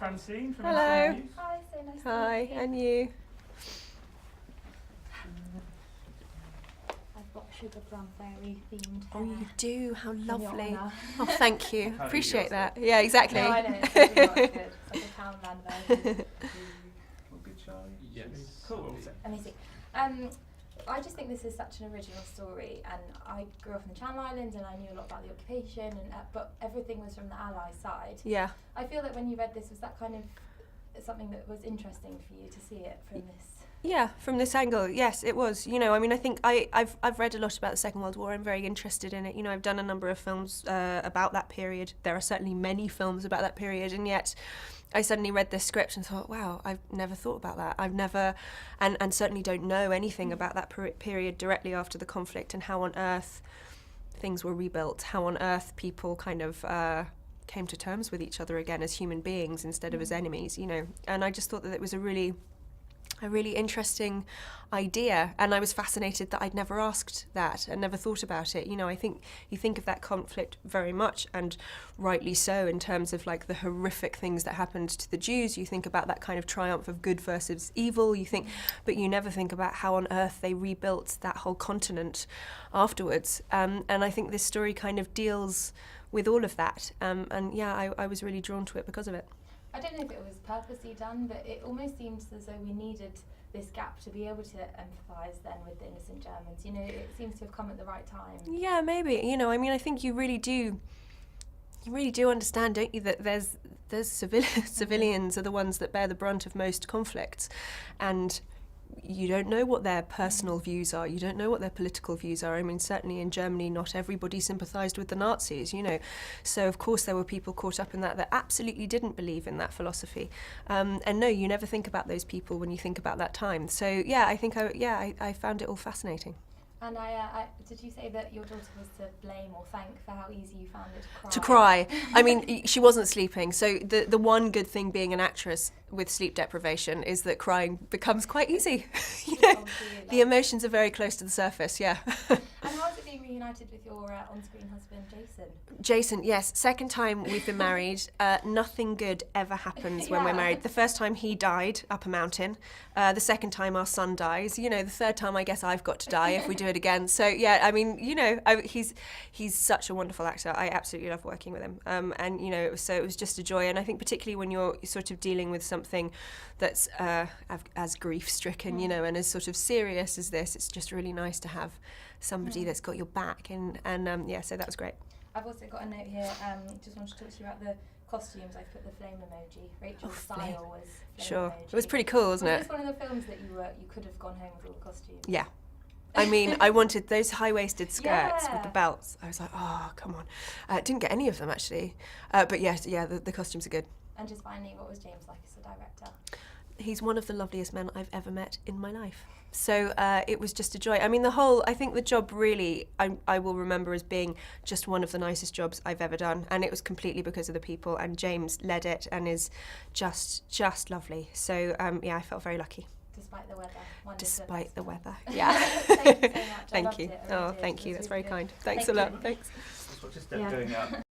Francine from Hello. News. Hi, so nice Hi, to meet you. and you? I've got sugar plum fairy themed Oh, you do? How in your lovely. honour. Oh, thank you. Can't Appreciate eat that. Yeah, exactly. No, I know, it's really not good. It's like a Townland version. Well, good, Charlie. Yes. Cool. Amazing. I just think this is such an original story, and I grew up in the Channel Islands and I knew a lot about the occupation, and but everything was from the Allied side. Yeah. I feel that when you read this, was that kind of something that was interesting for you to see it from this? Yeah, from this angle, yes, it was. You know, I mean, I think I've read a lot about the Second World War. I'm very interested in it. You know, I've done a number of films about that period. There are certainly many films about that period, and yet I suddenly read this script and thought, wow, I've never thought about that. I've never, and certainly don't know anything about that period directly after the conflict and how on earth things were rebuilt, how on earth people kind of came to terms with each other again as human beings instead of as enemies, you know. And I just thought that it was a really interesting idea, and I was fascinated that I'd never asked that and never thought about it. You know, I think you think of that conflict very much, and rightly so, in terms of like the horrific things that happened to the Jews. You think about that kind of triumph of good versus evil, you think, but you never think about how on earth they rebuilt that whole continent afterwards. And I think this story kind of deals with all of that, and yeah, I was really drawn to it because of it. I don't know if it was purposely done, but it almost seems as though we needed this gap to be able to empathise then with the innocent Germans. You know, it seems to have come at the right time. Yeah, maybe. You know, I mean, I think you really do understand, don't you, that there's civilians are the ones that bear the brunt of most conflicts, and you don't know what their personal views are, you don't know what their political views are. I mean, certainly in Germany, not everybody sympathised with the Nazis, you know. So, of course, there were people caught up in that absolutely didn't believe in that philosophy. And no, you never think about those people when you think about that time. So, yeah, I think I found it all fascinating. And did you say that your daughter was to blame or thank for how easy you found it to cry? To cry. I mean, she wasn't sleeping. So the one good thing being an actress with sleep deprivation is that crying becomes quite easy. You know, the emotions are very close to the surface, yeah. And how is it being reunited with your on-screen husband, Jason? Jason, yes. Second time we've been married. Nothing good ever happens when we're married. The first time he died up a mountain. The second time our son dies. You know, the third time I guess I've got to die if we do it again. So yeah, I mean, you know, he's such a wonderful actor. I absolutely love working with him. And you know, it was just a joy. And I think particularly when you're sort of dealing with something that's as grief-stricken, you know, and as sort of serious as this, it's just really nice to have somebody that's got your back. And yeah, so that was great. I've also got a note here. Just wanted to talk to you about the costumes. I've put the flame emoji. Rachel's style was flame Sure. emoji. It was pretty cool, wasn't it? Was this one of the films that you could have gone home with all the costumes? Yeah. I mean, I wanted those high-waisted skirts with Yeah. the belts. I was like, oh, come on. Didn't get any of them, actually. But yes, yeah, the costumes are good. And just finally, what was James like as a director? He's one of the loveliest men I've ever met in my life. So it was just a joy. I mean, I think the job really, I will remember as being just one of the nicest jobs I've ever done. And it was completely because of the people. And James led it and is just lovely. So yeah, I felt very lucky. Despite the weather. Despite the weather, yeah. Thank you so much. I Thank loved you. it. I really Oh, did. thank It you. was That's really very good. kind. Thanks Thank a lot. you. Thanks. Just going up.